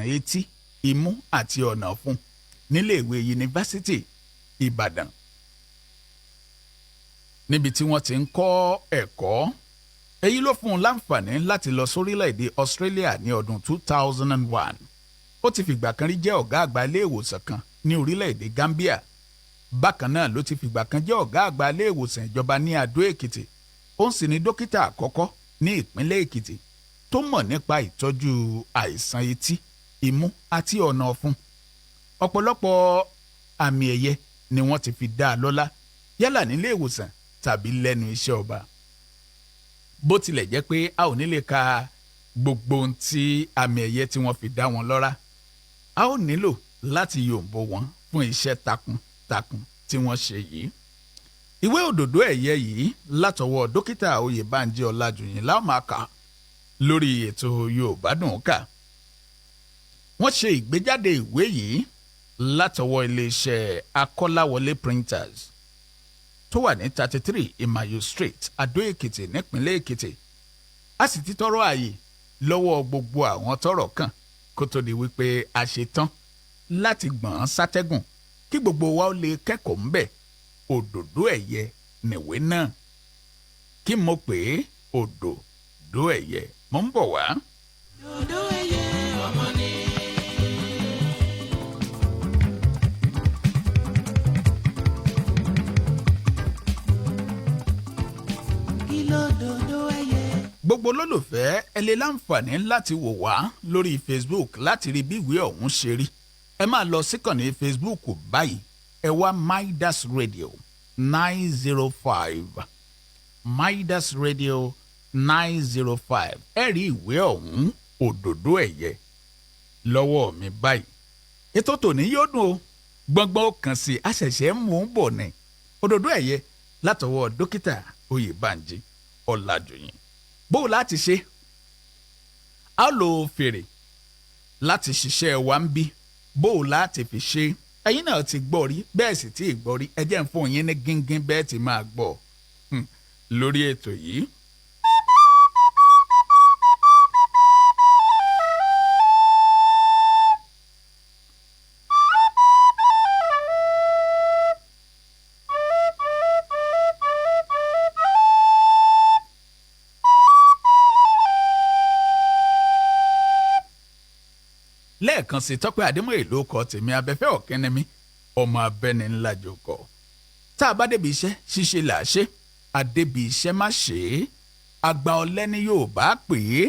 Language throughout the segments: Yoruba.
àìsàn etí imú àti ọ̀nà ọ̀fun níléèwé yunifásitì Ìbàdàn níbi tí wọ́n ti ń kọ́ ẹ̀kọ́. Èyí ló fún un láǹfààní láti lọ sórílẹ̀-èdè Australia ní ọdún 2001. Ó ti fìgbà kan rí jẹ́ ọ̀gá àgbà ilé ìwòsàn kan ní orílẹ̀-èdè Gambia. Bákan náà ló ti fìgbà kan jẹ́ ọ̀gá àgbà ilé ìwòsàn ìjọba ní Adó Èkìtì. Ó sì ní dókítà àkọ́kọ́ ní ìpínlẹ̀ Èkìtì tó mọ̀ nípa ìtọ́jú àìsàn etí, imú àti ọ̀nà ọ̀fun. Ọ̀pọ̀lọpọ̀ àmì ẹ̀yẹ ni wọ́n ti fi dá a lọ́lá yálà nílé ìwòsàn tàbí lẹ́nu iṣẹ́ ọba. Bó tilẹ̀ jẹ́ pé a ò ní lè ka gbogbo ohun tí àmì ẹ̀yẹ tí wọ́n fi dá wọn lọ́lá, a ó nílò láti yòǹbó wọn fún iṣẹ́ takuntakun tí wọ́n ṣe yìí. Ìwé òdòdó ẹ̀yẹ yìí látọwọ́ dókítà Oyèbánjí Ọlájùyìn la máa kà lórí ètò Yorùbá Dùn Ká. Wọ́n ṣe ìgbéjáde ìwé yìí látọwọ́ iléeṣẹ́ Akọ́láwọlé Printers tó wà ní 33 Ìmàyò Street, Adó Èkìtì nípínlẹ̀ Èkìtì. A sì ti tọrọ ààyè lọ́wọ́ gbogbo àwọn tọ́rọ̀ kàn kó tó di wípé a ṣe tán láti gbọ̀n sátẹ́gùn kí gbogbo wa ó lè kẹ́kọ̀ọ́ ńbẹ̀. Òdòdó ẹ̀yẹ nìwé náà. Kí mo pè é òdòdó ẹ̀yẹ. Mo ń bọ̀ wá. Òdòdó ẹ̀yẹ ọmọ ni. Kí lódòdó ẹ̀yẹ? Gbogbo olólùfẹ́ ẹ lè láǹfààní láti wò wá lórí Facebook láti rí bí ìwé ọ̀hún ṣe rí. Ẹ máa lọ síkànnì Facebook báyìí. Ẹ wá Midas Radio 905. Midas Radio 905. Ẹ rí ìwé ọ̀hún òdòdó ẹ̀yẹ lọ́wọ́ mi báyìí. Ètò tòní yóò dùn o. Gbọ̀ngbọ̀n kan sí àṣẹ̀ṣẹ̀ mú un bọ̀ ní. Òdòdó ẹ̀yẹ látọwọ́ dókítà Oyèbánjí Ọlájùyìn. Bó láti ṣe? A lo fèrè láti ṣiṣẹ́ wa ń bí. Bó láti fi ṣe? Ẹ̀yin náà ti gbọ́ rí, bẹ́ẹ̀ sì tí ì gbọ́ rí. Ẹ jẹ́ ń fún yín ní gíngín bẹ́ẹ̀ tí máa gbọ́ lórí ètò yìí. Lẹ́ẹ̀kan sí Tọ́pẹ́ Adémọ́yè ló kọ tèmi abẹ́fẹ́ ọ̀kẹ́nẹ́mí ọmọ abẹ́ni ńlá jòkó. Tá a bá débi iṣẹ́ ṣíṣe là á ṣe, àdébi iṣẹ́ má ṣe é. Àgbà ọ̀lẹ ni Yorùbá pè é.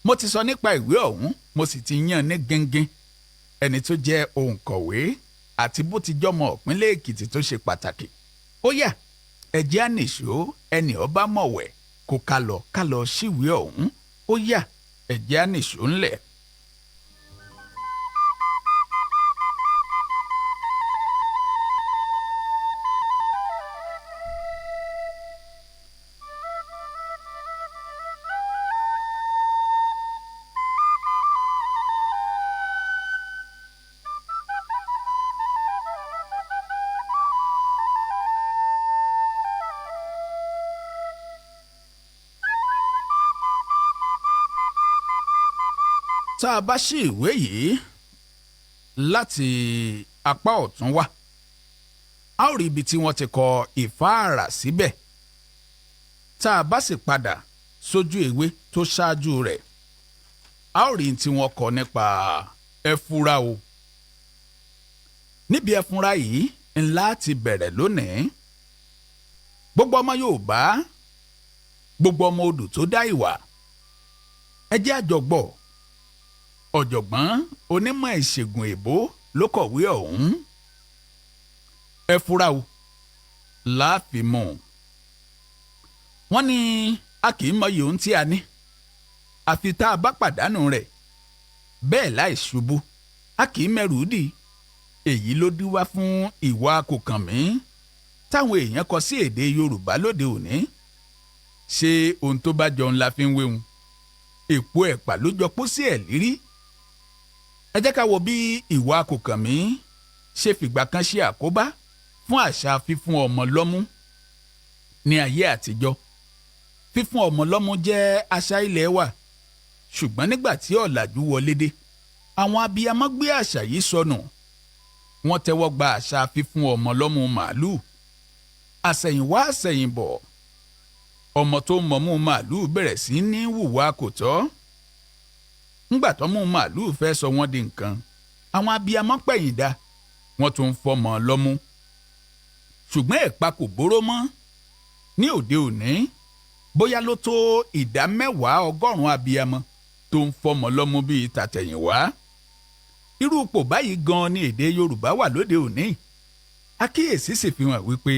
Mo ti sọ nípa ìwé ọ̀hún, mo sì ti yàn ní gíngín. Ẹni tó jẹ́ òǹkọ̀wé àti bó ti jọmọ ìpínlẹ̀ Èkìtì tó ṣe pàtàkì. Ó yá, ẹ jẹ́ á nìṣó ẹni ọba mọ̀wẹ̀ kó ká lọ síwèé ọ̀hún. Ó yá, ẹ jẹ́ á nìṣó ńlẹ̀. Tá a bá ṣí ìwé yìí láti apá ọ̀tún wá, a ó rí ibi tí wọ́n ti kọ ìfáàrà síbẹ̀. Tá a bá sì padà sójú ìwé tó ṣáájú rẹ̀, a ó rí tí wọ́n kọ nípa ẹfúra o. Níbi ẹfúra yìí ńlá ti bẹ̀rẹ̀ lónìí. Gbogbo ọmọ Yorùbá, gbogbo ọmọ odù tó dá ìwà, ẹ jẹ́ àjọgbọ́. Ọ̀jọ̀gbọ́n onímọ̀ ìṣègùn èbó ló kọ̀wé ọ̀hún. Ẹ fura o láàfin mọ̀. Wọ́n ní a kì í mọyì ohun tí a ní àfi tá a bá pàdánù rẹ̀. Bẹ́ẹ̀ láì ṣubú a kì í mẹ́rù dì. Èyí ló díwá fún ìwà kòkànmí táwọn èèyàn kọ sí èdè Yorùbá lóde òní. Ṣé ohun tó bá jọ ńlá fi ń wéhun? Èpo ẹ̀pà ló jọ pósí ẹ̀ lírí. Ẹ jẹ́ ká wo bí ìwà kòkànmí ṣe fìgbà kan ṣe àkóbá fún àṣà fífún ọmọ lọ́mú ní ayé àtijọ́. Fífún ọmọ lọ́mú jẹ́ àṣà ilẹ̀ wa, ṣùgbọ́n nígbà tí ọ̀làjú wọlé dé, àwọn abiyamọ gbé àṣà yìí sọnù wọ́n tẹ́wọ́ gba àṣà fífún ọmọ lọ́mú màálù àsẹ̀yìnwá àsẹ̀yìnbọ̀ ọmọ tó mọ̀mú màálù bẹ̀rẹ̀ sí ní hùwà kò tọ́ ńgbà tọ́mú màálù fẹ́ sọ wọ́n di nǹkan àwọn abiyamọ pẹ̀yìn dá wọ́n tún ń fọmọ lọ́mú ṣùgbọ́n ẹ̀pa kò bóró mọ́ ní òde òní bóyá ló tó ìdá 10 ọgọ́rùn-ún abiyamọ tó ń fọmọ lọ́mú bíi tàtẹ̀yìnwá irú ipò báyìí gan ni èdè Yorùbá wà lóde òní àkíyèsí sì fi hàn wípé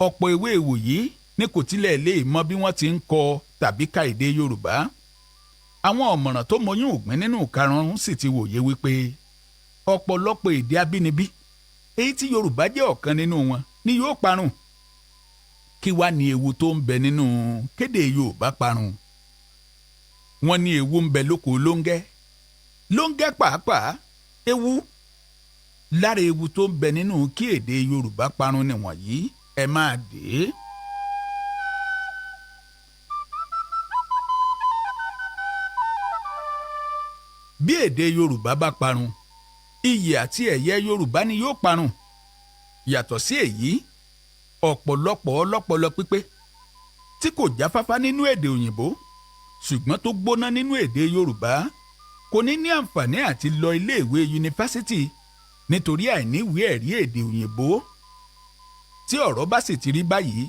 ọ̀pọ̀ ìwé ìwòyí ní kò tilẹ̀ lè mọ bí wọ́n ti ń kọ tàbí ka èdè Yorùbá àwọn ọ̀mọ̀ràn tó mọyún ògbìn nínú karùn-ún sì ti wòye wípé ọ̀pọ̀lọpọ̀ èdè abínibí èyí tí Yorùbá jẹ́ ọ̀kan nínú wọn ni yóò parun kí wá ní ewu tó ń bẹ nínú kéde Yorùbá parun wọ́n ní ewu ń bẹ lóko lóńgẹ́ pàápàá ewu lára ewu tó ń bẹ nínú kí èdè Yorùbá parun nìwọ̀nyí ẹ máa dé. bí èdè Yorùbá bá parun iyì àti ẹ̀yẹ Yorùbá ni yóò parun yàtọ̀ sí èyí ọ̀pọ̀lọpọ̀ ọlọ́pọlọ pípé tí kò jáfáfá nínú èdè òyìnbó ṣùgbọ́n tó gbóná nínú èdè Yorùbá kò ní ní àǹfààní àti lọ iléèwé yunifásítì nítorí àìníwèé ẹ̀rí èdè òyìnbó tí ọ̀rọ̀ bá sì ti rí báyìí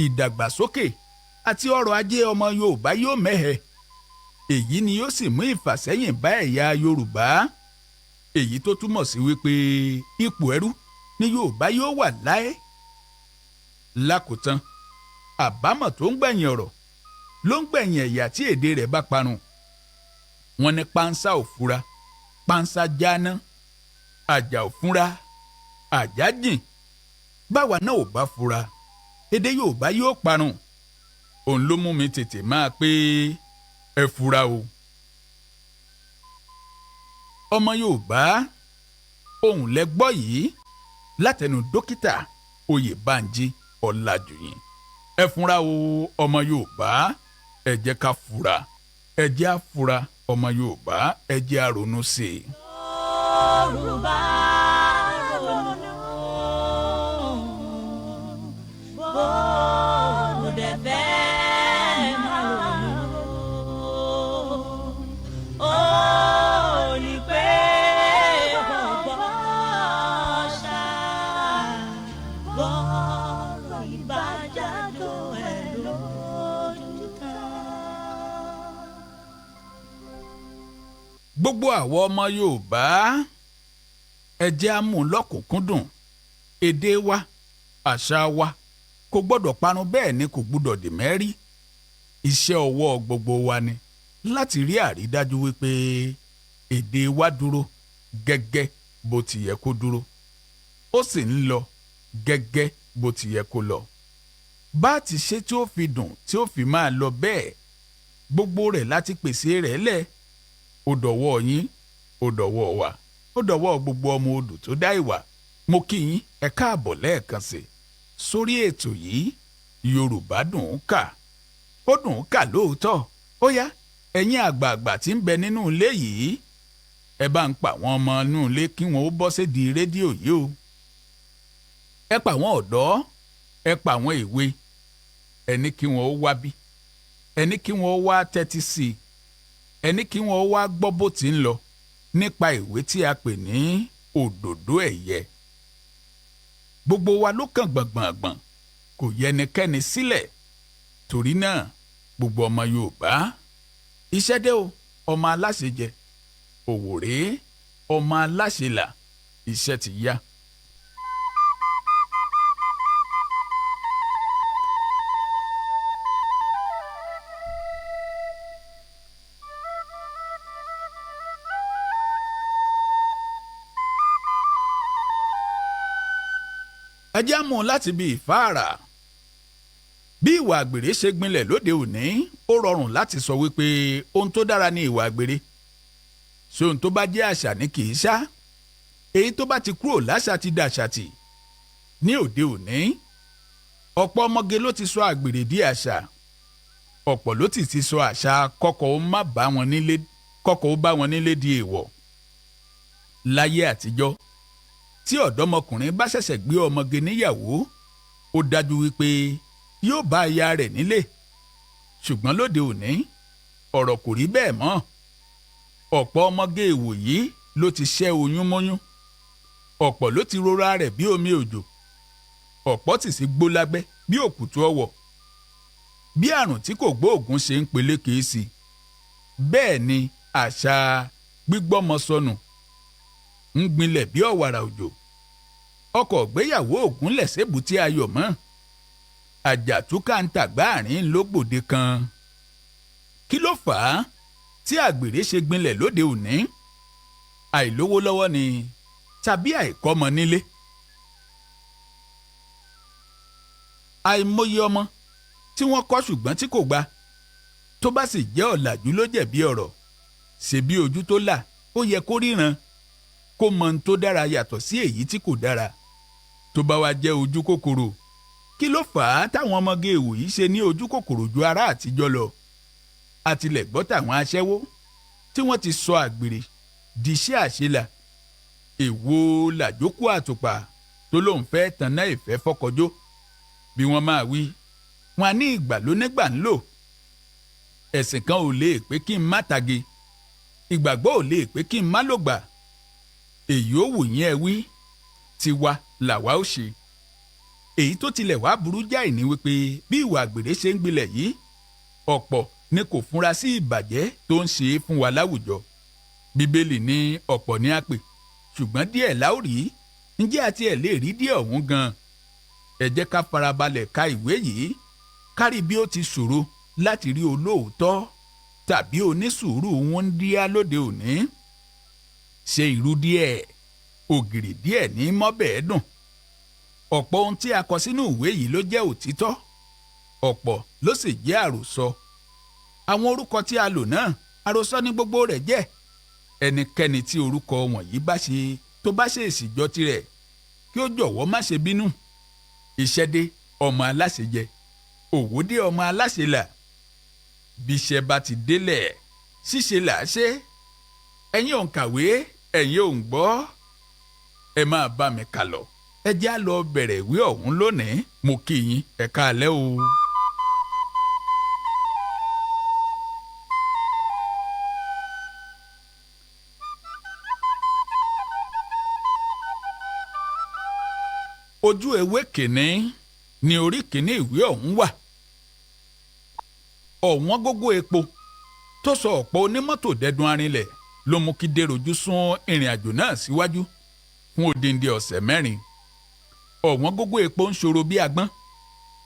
ìdàgbàsókè àti ọrọ̀ ajé ọmọ Yorùbá yóò mẹ́hẹ èyí ni yóò sì mú ìfàsẹ́yìn bá ẹ̀yà Yorùbá èyí tó túmọ̀ sí wípé ipò ẹrú ni Yorùbá yóò wà láé lákòótán àbámọ̀ tó ń gbẹ̀yìn ọ̀rọ̀ ló ń gbẹ̀yìn ẹ̀yà tí èdè rẹ̀ bá parun wọ́n ní pánsá ò fura pánsá jáná àjà ò fúnra àjà jìn báwa náà ò bá fura èdè Yorùbá yóò parun òun ló mú mi tètè máa pé ẹ fura o. ọmọ Yorùbá ohùn lẹ gbọ́ yìí látẹnu dókítà Oyèbánjí Ọlájùyìn ẹ fura o ọmọ Yorùbá ẹ jẹ́ ká fura ẹ jẹ́ á fura ọmọ Yorùbá ẹ jẹ́ á ronú sí i. Yorùbá ronú bó dẹ̀ fẹ́ máa ronú ó ní pé gbọ́gbọ́ ṣá gbọ́rọ̀ ìbájádò ẹ̀ lójú kan. gbogbo àwọn ọmọ Yorùbá ẹ jẹ́ á mú lọ́kùnkúndùn èdè wa àṣà wa kò gbọ́dọ̀ parun bẹ́ẹ̀ ni kò gbọ́dọ̀ dì mẹ́rí iṣẹ́ ọwọ́ gbogbo wa ni láti rí àrídájú wípé èdè wa dúró gẹ́gẹ́ bó ti yẹ kó dúró ó sì ń lọ gẹ́gẹ́ bó ti yẹ kó lọ bá ti ṣe tí ó fi dùn tí ó fi máa lọ bẹ́ẹ̀ gbogbo rẹ̀ láti pèsè rẹ̀ lẹ̀ ó dọ̀wọ́ yín ó dọ̀wọ́ wa ó dọ̀wọ́ gbogbo ọmọ odò tó dá ìwà mo kí yín ẹ káàbọ̀ lẹ́ẹ̀kan sí sórí ètò yìí Yorùbá dùn ún kà ó dùn ún kà lóòótọ́ ó yá ẹ̀yin àgbààgbà tí ń bẹ nínú ilé yìí ẹ bá ń pa àwọn ọmọ inú ilé kí wọn ó bọ́ sédìí rédíò yìí o ẹ pa àwọn ọ̀dọ́ ẹ pa àwọn èwe ẹni kí wọn ó wá bí ẹni kí wọn ó wá tẹ́tí sí i ẹni kí wọn ó wá gbọ́ bó ti ń lọ nípa ìwé tí a pè ní òdòdó ẹ̀yẹ gbogbo wa ló kàn gbọ̀ngbọ̀ngbọ̀n kò yẹnikẹ́ni sílẹ̀ torí náà gbogbo ọmọ Yorùbá iṣẹ́ dé o ọmọ aláṣẹ jẹ òwòrè ọmọ aláṣẹ là iṣẹ́ ti yá. ẹ já mú un láti bí ìfáàrà bí ìwà àgbèrè ṣe gbilẹ̀ lóde òní ó rọrùn láti sọ wípé ohun tó dára ni ìwà àgbèrè ṣé ohun tó bá jẹ́ àṣà ni kì í ṣá èyí tó bá ti kúrò láṣà ti dàṣà tì ní òde òní ọ̀pọ̀ ọmọge ló ti sọ àgbèrè di àṣà ọ̀pọ̀ ló ti sọ àṣà kọ́kọ́ ó bá wọn nílé di èèwọ̀ Láyé àtijọ́ tí ọ̀dọ́mọkùnrin bá ṣẹ̀ṣẹ̀ gbé ọmọge níyàwó ó dájú wípé yóò bá aya rẹ̀ nílé. Ṣùgbọ́n lóde òní ọ̀rọ̀ kò rí bẹ́ẹ̀ mọ́. Ọ̀pọ̀ ọmọge ìwòyí ló ti ṣẹ́ oyún mọ́yún. Ọ̀pọ̀ ló ti rora rẹ̀ bí omi òjò. Ọ̀pọ̀ sì sí gbó lábẹ́ bí òkùtù ọwọ̀. Bí àrùn tí kò gbóògùn ṣe ń peléke sí i, bẹ́ẹ̀ ni àṣà gbígbọ́mọ sọnù ń gbilẹ̀ bí ọ̀wàrà òjò. Ọkọ̀ ìgbéyàwó ògúnlẹ̀ sébùté ayọ̀ mọ́. Àjàtúkà ń tàgbáàrín ló gbòde kan. Kí ló fà á tí àgbèrè ṣe gbilẹ̀ lóde òní? Àìlówó lọ́wọ́ ni tàbí àìkọ́mọ nílé? Àìmọye ọmọ tí wọ́n kọ́ ṣùgbọ́n tí kò gbà. Tó bá sì jẹ́ ọ̀làjú ló jẹ̀bi ọ̀rọ̀. Ṣebí ojú tó là ó yẹ kó ríran, kó mọ ohun tó dára yàtọ̀ sí èyí tí kò dára. Tó bá wá jẹ́ ojú kòkòrò, kí ló fà á táwọn ọmọge ìwòyí ṣe ní ojú kòkòrò ju ará àtijọ́ lọ? Àtilẹ̀ gbọ́ tàwọn aṣẹ́wó tí wọ́n ti sọ àgbèrè diṣẹ́ àṣelà. Èwo làjókù àtùpà tó lóun fẹ́ tanná ìfẹ́ fọ́kọjó? Bí wọ́n máa wí, wọn á ní ìgbà lónígbà ń lò. Ẹ̀sìn kan ò lè pé kí n má tage, ìgbàgbọ́ ò lè pé kí n má lògbà. Èyí ò wù yín ẹ wí, tiwa làwa ó ṣe. Èyí tó tilẹ̀ wá burú jáì ní wípé bí ìwà àgbèrè ṣe ń gbilẹ̀ yìí, ọ̀pọ̀ ni kò fúnra sí ìbàjẹ́ tó ń ṣe é fún wa láwùjọ. Bíbélì ní ọ̀pọ̀ ní àpè, ṣùgbọ́n díẹ̀ la ó rí. Ǹjẹ́ àti ẹ̀ lè rí díẹ̀ ọ̀hún gan? Ẹ jẹ́ ká farabalẹ̀ ka ìwé yìí, kárí bí ó ti ṣòro láti rí olóòótọ́ tàbí onísùúrù wúńdíá lóde òní. Ṣe ìrú díẹ̀, ògìrì díẹ̀ ní mọ́bẹ̀ẹ́ dùn. Ọ̀pọ̀ ohun tí a kọ sínú ìwé yìí ló jẹ́ òtítọ́. Ọ̀pọ̀ ló sì jẹ́ àròsọ. Àwọn orúkọ tí a lò náà, àròsọ ní gbogbo rẹ̀ jẹ́. Ẹnikẹ́ni tí orúkọ wọ̀nyí bá ṣe tó bá ṣe ìsìjọ tirẹ̀, kí ó jọ̀wọ́ má ṣe bínú. Ìṣẹ́dé ọmọ aláṣẹ jẹ, òwòdé ọmọ aláṣẹ là. Bíṣẹ́ bá ti délẹ̀, ṣíṣe là á ṣe. Ẹ̀yin òǹkàwé, ẹ̀yin òǹgbọ́, ẹ máa bá mi kà lọ. Ẹ jẹ́ á lọ bẹ̀rẹ̀ ìwé ọ̀hún lónìí. Mo kí yín, ẹ káalẹ́ o. Ojú ewé kìíní ni orí kìíní ìwé ọ̀hún wà. Ọ̀wọ́n gógó epo tó sọ ọ̀pọ̀ onímọ́tò dẹdun arinlẹ̀ ló mú kí Déròjú sún ìrìn àjò náà síwájú fún odindi ọ̀sẹ̀ 4. Ọ̀wọ́n gógó epo ń ṣòro bí agbọ́n,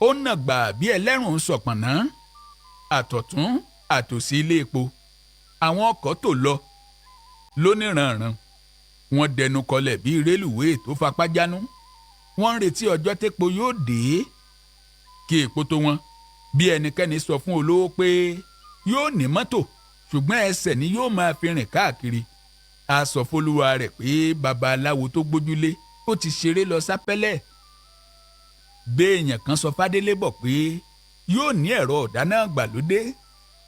ó nà gbà bí ẹlẹ́rùn ń sọ̀pọ̀nná. Àtọ̀tún àtòsí ilé epo àwọn ọkọ̀ tó lọ lóníranran. Wọ́n dẹnu kọlẹ̀ bí rélùwéè tó fapá jánú. Wọ́n ń retí ọjọ́ tépo yóò dé kí epo tó wọn. Bí ẹnikẹ́ni sọ fún olówó pé yóò ní mọ́tò ṣùgbọ́n ẹsẹ̀ ni yóò máa fi rìn káàkiri, a sọ fólúwa rẹ̀ pé babaláwo tó gbójúlé ó ti ṣeré lọ sápẹ́lẹ̀. Béèyàn kan sọ f'Adélébọ̀ pé yóò ní ẹ̀rọ ọ̀dáná gbàlódé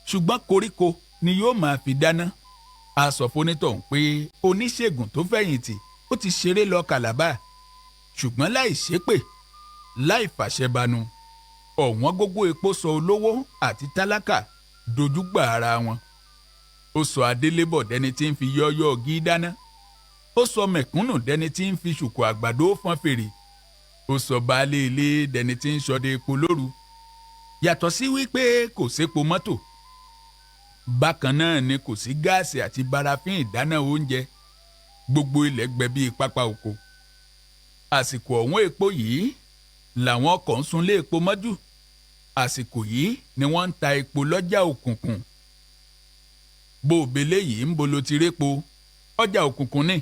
ṣùgbọ́n koríko ni yóò máa fi dáná, a sọ fónítọ̀hún pé oníṣègùn tó fẹ̀yìntì ó ti ṣeré lọ Kàlábà. Ṣùgbọ́n láì ṣépè, láì fàṣẹbanu, ọ̀wọ́n gógó epo sọ olówó àti tálákà dojúgbà ara wọn. Ó sọ Adélébọ̀ dẹni tí ń fi yọ́yọ́ ọ̀gí dáná. Ó sọ mẹ̀kúnnù dẹni tí ń fi ṣùkò àgbàdo fọ́n fèrè. Ó sọ baálé ilé dẹni tí ń ṣọdẹ epo lóru. Yàtọ̀ sí wípé kò sépo mọ́tò. Bákan náà ni kò sí gáàsì àti barafín ìdáná oúnjẹ. Gbogbo ilẹ̀ gbẹ bíi pápá oko. Àsìkò ọ̀wọ́n epo yìí làwọn ọkọ̀ ń sunlé epo mọ́jú. Àsìkò yìí ni wọ́n ń ta epo lọ́jà òkùnkùn. Bó o belé yìí ń bolo ti répo, ọjà òkùnkùn ni.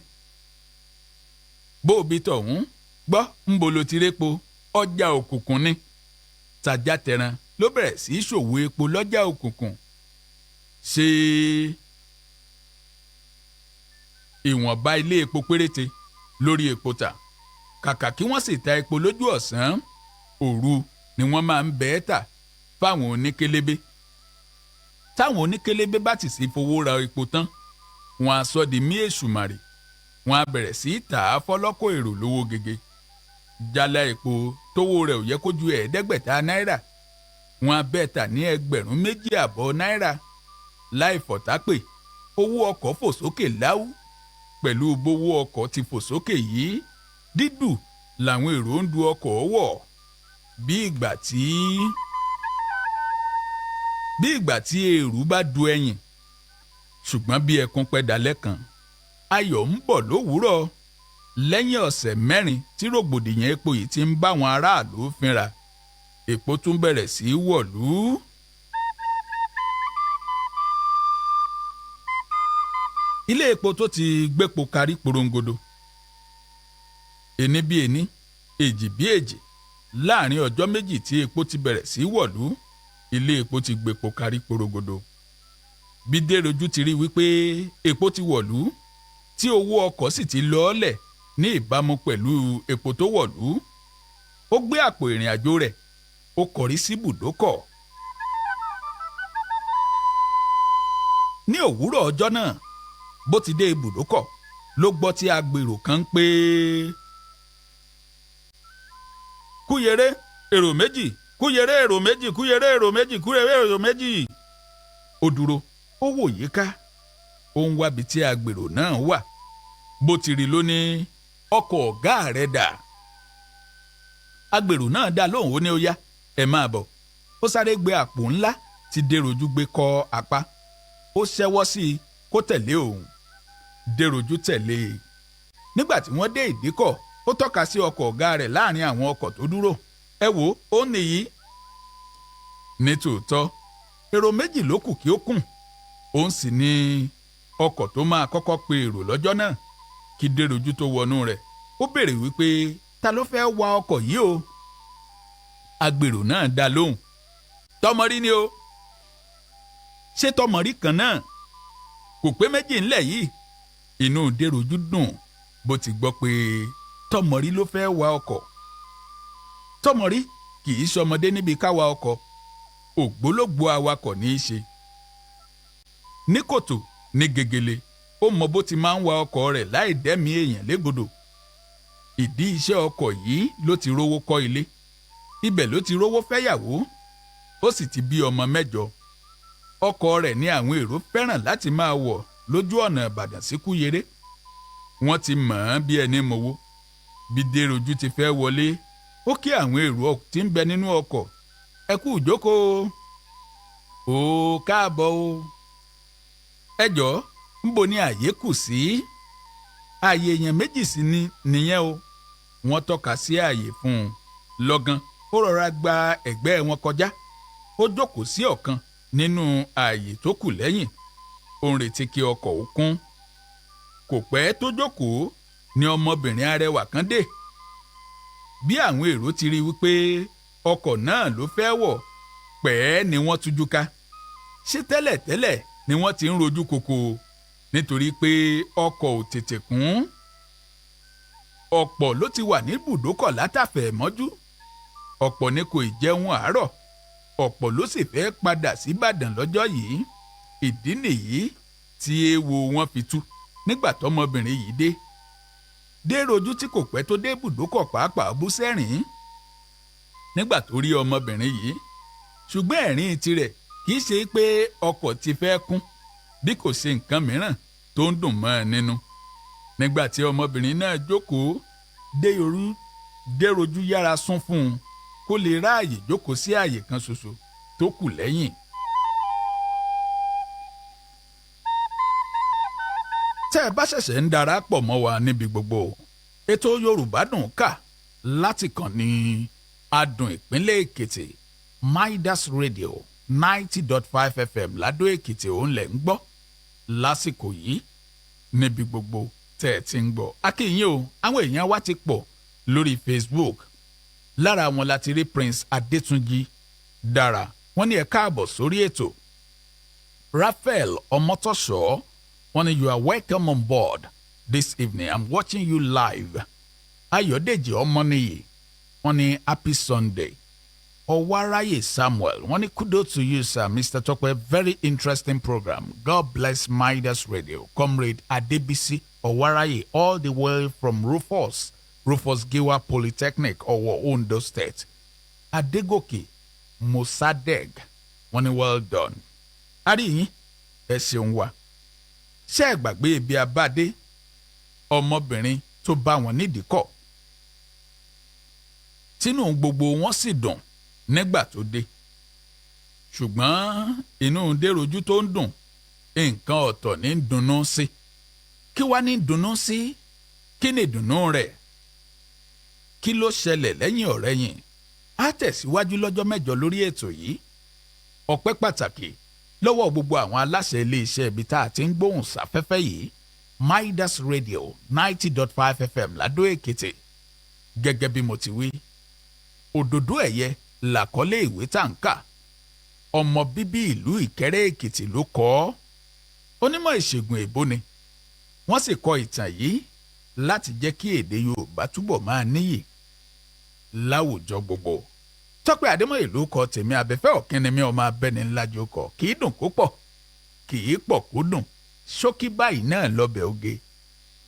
Bó o bi tọ̀hún gbọ́ ń bolo ti répo, ọjà òkùnkùn ni. Tajá tẹran ló bẹ̀rẹ̀ sí í ṣòwò epo lọ́jà òkùnkùn. Ṣé ìwọ̀nba ilé epo péréte lórí epo tà. Kàkà kí wọ́n sì ta epo lójú ọ̀sán, òru ni wọ́n máa ń bẹ́ẹ̀ tà fáwọn oníkélébé. Táwọn oníkélébé bá ti sì fowó ra epo tán, wọ́n á sọ di mí èṣùmàrè, wọ́n á bẹ̀rẹ̀ sí í tà á fọ́lọ́kọ̀ èrò lówó gègé. jálá epo tówó rẹ̀ ò yẹ kó ju $500 náírà wọ́n á bẹ́ẹ̀ tà ní $2.5 náírà. láì fọ̀tápè owó ọkọ̀ fò sókè láwù. pẹ̀lú bówó ọkọ̀ ti fò sókè yìí dídù làwọn èrò ń du ọkọ̀ wọ̀ bí ìgbà tí èrú bá du ẹyìn. ṣùgbọ́n bí ẹkún pẹ́ dalẹ́ kan ayọ̀ ń bọ̀ lówùúrọ̀. lẹ́yìn ọ̀sẹ̀ 4 tí rògbòdìyàn epo yìí ti ń bá àwọn aráàlú fínra epo tún bẹ̀rẹ̀ sí í wọ̀lú. ilé epo tó ti gbépo karí porongodo. ení bí ení èjì bí èjì láàrin ọjọ́ méjì tí epo ti bẹ̀rẹ̀ sí í wọ̀lú ilé epo ti gbépo karí porongodo. bí Dérojú ti rí wípé epo ti wọ̀lú tí owó ọkọ̀ sì ti lọ́ọ́lẹ̀ ní ìbámu pẹ̀lú epo tó wọ̀lú ó gbé àpò ìrìn àjò rẹ̀ ó kọrí sí bùdókọ̀. ní òwúrọ̀ ọjọ́ náà bó ti dé ibùdókọ̀ ló gbọ́ tí agbèrò kan ń pè kúyèrè èrò méjì kúyèrè èrò méjì kúyèrè èrò méjì kúyèrè èrò méjì. ó dúró ó wò yíká ó ń wábi tí agbèrò náà wà. bó ti rí ló ní ọkọ̀ ọ̀gá rẹ̀ dà. agbèrò náà dá lóhùn ó ní ó yá ẹ máa bọ̀. ó sáré gbé àpò ńlá tí Dérojú gbé kọ́ apá. ó ṣẹ́wọ́ sí i kó tẹ̀lé òun. Dérojú tẹ̀lé e. nígbà tí wọ́n dé ìdíkọ̀ ó tọ́ka sí ọkọ̀ ọ̀gá rẹ̀ láàrin àwọn ọkọ̀ tó dúró. ẹ wò ó nìyí. nítòótọ́ èrò méjì ló kù kí ó kùn. òun sì ní ọkọ̀ tó máa kọ́kọ́ pe èrò lọ́jọ́ náà. kí Dérojú tó wọnú rẹ̀ ó béèrè wípé ta ló fẹ́ wa ọkọ̀ yìí o. agbèrò náà dá lóhùn tọmọrí ni o. ṣé tọmọrí kan náà kò pé méjì ńlẹ̀ yìí. inú Dérojú dùn bó ti gbọ́ pé tọmọrí ló fẹ́ wa ọkọ̀. tọmọrí kì í ṣọmọdé níbi káwa ọkọ̀ ògbólógbòó awakọ̀ ní í ṣe. ní kòtò ní gegele ó mọ bó ti máa ń wa ọkọ̀ rẹ̀ láì dẹ́mi èèyàn légbodò. ìdí iṣẹ́ ọkọ̀ yìí ló ti rówó kọ́ ilé. ibẹ̀ ló ti rówó fẹ́yàwó. ó sì ti bí ọmọ 9. ọkọ̀ rẹ̀ ní àwọn èrò fẹ́ràn láti máa wọ̀ lójú ọ̀nà Ìbàdàn sí Kúyèrè. wọ́n ti mọ̀ ọ́n bí ẹni mowó. bí Dérojú ti fẹ́ wọlé ó kí àwọn èrò tí ń bẹ nínú ọkọ̀ ẹ kú ìjókòó. ó káàbọ̀ o. ẹ jọ̀ọ́ ńbo ni àyè kù sí. àyè èèyàn méjì sí ni nìyẹn o. wọ́n tọ́ka sí àyè fún un. lọ́gán ó rọra gba ẹ̀gbẹ́ wọn kọjá. ó jókòó sí ọ̀kan nínú ààyè tó kù lẹ́yìn. ó ń retí kí ọkọ̀ ó kún. kò pẹ́ tó jókòó ni ọmọbìnrin arẹwà kan dé. bí àwọn èrò ti rí wípé ọkọ̀ náà ló fẹ́ wọ̀ pẹ́ẹ́ ni wọ́n tújú ká. ṣé tẹ́lẹ̀tẹ́lẹ̀ ni wọ́n ti ń rojú kòkò nítorí pé ọkọ̀ ò tètè kún. ọ̀pọ̀ ló ti wà ní ibùdókọ̀ látàfẹ́ mọ́jú. ọ̀pọ̀ ni kò ì jẹun àárọ̀. ọ̀pọ̀ ló sì fẹ́ padà sí Ìbàdàn lọ́jọ́ yìí. ìdí nìyí tí ewo wọn fi tú nígbà tọmọbìnrin yìí dé. Dérojú tí kò pẹ́ tó dé ibùdókọ̀ pàápàá bú sẹ́rìn nígbà tó rí ọmọbìnrin yìí. ṣùgbọ́n ẹ̀rín tirẹ̀ kì í ṣe pé ọkọ̀ ti fẹ́ kún bí kò ṣe nǹkan mìíràn tó ń dùn mọ́ ẹ nínú. nígbà tí ọmọbìnrin náà jókòó Dérojú yára sún fún un kó lè ráàyè jókòó sí ààyè kan ṣoṣo tó kù lẹ́yìn. tẹ́ ẹ bá ṣẹ̀ṣẹ̀ ń darapọ̀ mọ́ wa níbi gbogbo ètò Yorùbá Dùn Kà láti kàn ní Adùn ìpínlẹ̀ Èkìtì Midas Radio 90.5 FM Ládó Èkìtì òun lẹ̀ ń gbọ́ lásìkò yìí níbi gbogbo tẹ́ ẹ ti ń gbọ́. akínyìn o àwọn èèyàn wa ti pọ̀ lórí Facebook. lára wọn láti rí Prince Adétúnjì Dára wọ́n ní ẹ káàbọ̀ sórí ètò. Raphael Ọmọtọ́ṣọ́ wọ́n ní you are welcome on board this evening. I'm watching you live. Ayọ̀dèjì Ọmọnìyí wọ́n ní happy Sunday. Ọwáráyè Samuel wọ́n ní kudos to you sir Mr. Tọ́pẹ́, very interesting program. God bless Midas Radio. Comrade Adébísí Owaraye all the way from Rufus Giwa Polytechnic, Owo, Ondo State. Adegoke Mosadeg, wọ́n ní well done. Àríyìn, ẹ ṣeun wa. Ṣé ẹ gbàgbé ibi abáde ọmọbìnrin tó bá wọn nídìí kọ̀? Tínú gbogbo wọn sì dùn nígbà tó dé. Ṣùgbọ́n inú Déròjú tó ń dùn, nǹkan ọ̀tọ̀ ní dunnú sí. Kí wá ní dunnú sí? Kí ni ìdùnnú rẹ̀? Kí ló ṣẹlẹ̀ lẹ́yìn ọ̀rẹ̀yìn? Á tẹ̀síwájú lọ́jọ́ mẹ́jọ lórí ètò yìí. Ọpẹ́ pàtàkì lọ́wọ́ gbogbo àwọn aláṣẹ iléeṣẹ́ ibi tá a ti ń gbóhùn sáfẹ́fẹ́ yìí. Midas Radio 90.5 FM Ládó Èkìtì. Gẹ́gẹ́ bí mo ti wí, òdòdó ẹ̀yẹ làkọ́lé ìwé tá ń kà. Ọmọ bíbí ìlú Ìkẹ́rẹ́ Èkìtì ló kọ ọ́. Onímọ̀ ìṣègùn èbó ni. Wọ́n sì kọ ìtàn yìí láti jẹ́ kí èdè Yorùbá túbọ̀ máa níyì láwùjọ gbogbo. Tọ́pẹ́ Adémọ́yè ló kọ tèmi abẹ́fẹ́ ọ̀kínni ọmọ abẹ́ni ńlá jókòó. Kì í dùn kó pọ̀, kì í pọ̀ kó dùn. Ṣókí báyìí náà lọ́bẹ̀ oge.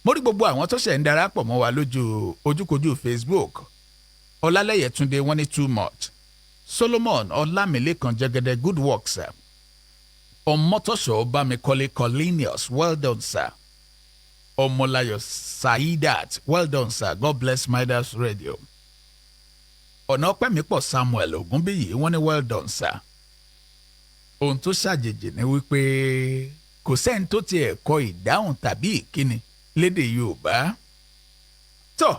Mo rí gbogbo àwọn tó ṣẹ̀ ń darapọ̀ mọ́ wa ojúkojú Facebook. Ọlálẹ́yẹ Túndé wọ́n ní too much. Solomon Ọlámilékan Jẹ́gẹ́dẹ́ good work sir. Ọmọtọ́ṣọ́ Bámikọ́lé Collinius well done sir. Ọmọláyọ̀ Saidat well done sir. God bless Midas Radio. Ọ̀nà Ọpẹ́mípọ̀ Samuel Ògúnbíyì wọ́n ní well done sir. Ohun tó ṣàjèjì ni wípé kò sẹ́ni tó tiẹ̀ kọ ìdáhùn tàbí ìkíni lédè Yorùbá. Tọ́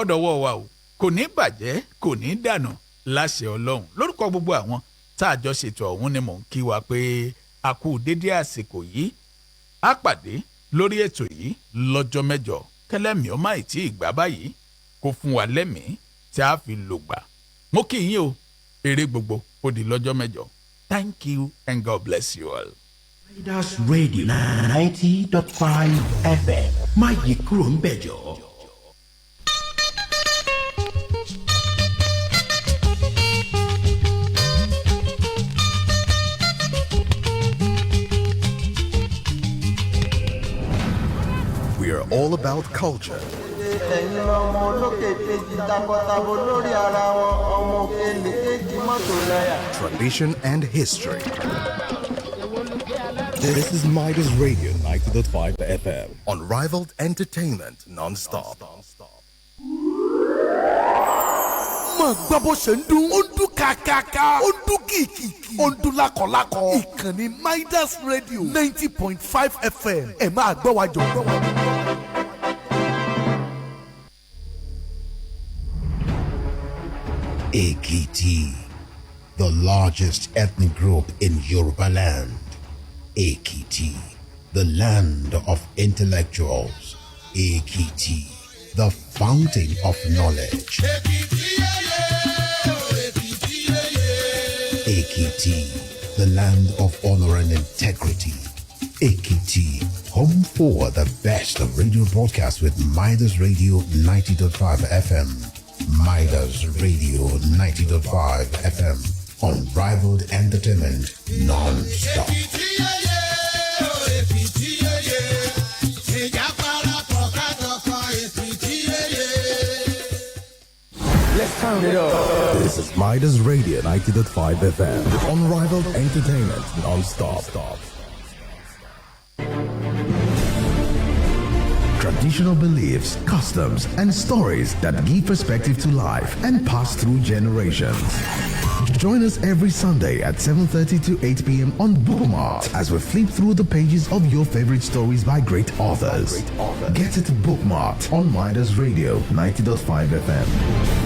ọ̀dọ̀wọ́ wa o, kò ní bàjẹ́, kò ní dànù láṣẹ Ọlọ́run. Lórúkọ gbogbo àwọn tá a jọ ṣètò ọ̀hún ni mò ń kí wa pé a kú dédé àsìkò yìí. Á pàdé lórí ètò yìí lọ́jọ́ mẹ́jọ. Kẹ́lẹ́mì ọmọ àìtí ìgbà báyìí kó fún wa lẹ́mìí tí a fi lògbà. Mo kí yín o, eré gbogbo ó di lọ́jọ́ mẹ́jọ. Thank you and God bless you all. Midas Radio 90.5 FM. Má yí kúrò ń bẹ̀ jọ̀ọ́. We are all about culture. ẹ̀yin ọmọ olókè kejì takọtabo lórí ara wọn ọmọ òkèlè kejì mọ́tò náírà. Tradition and history. This is Midas Radio 90.5 FM. Unrivaled entertainment non-stop. Mọ̀ gbọ́ bó ṣe ń dún. Ó ń dún kàkàkà. Ó ń dún kìkì. Ó ń dún lákọ̀lákọ̀. Ìkànnì Midas Radio 90.5 FM. Ẹ máa gbọ́ wa jọ. Ekiti, the largest ethnic group in Yoruba land. Ekiti, the land of intellectuals. Ekiti, the fountain of knowledge. Ekiti, the land of honor and integrity. Ekiti, home for the best of radio broadcasts with Midas Radio 90.5 FM. Midas Radio 90.5 FM. Unrivaled entertainment non-stop. Let's turn it up. This is Midas Radio 90.5 FM. Unrivaled entertainment non-stop. Traditional beliefs, customs, and stories that give perspective to life and pass through generations. Join us every Sunday at 7:30 to 8 p.m. on Bookmark as we flip through the pages of your favorite stories by great authors. Get it bookmarked on Midas Radio 90.5 FM.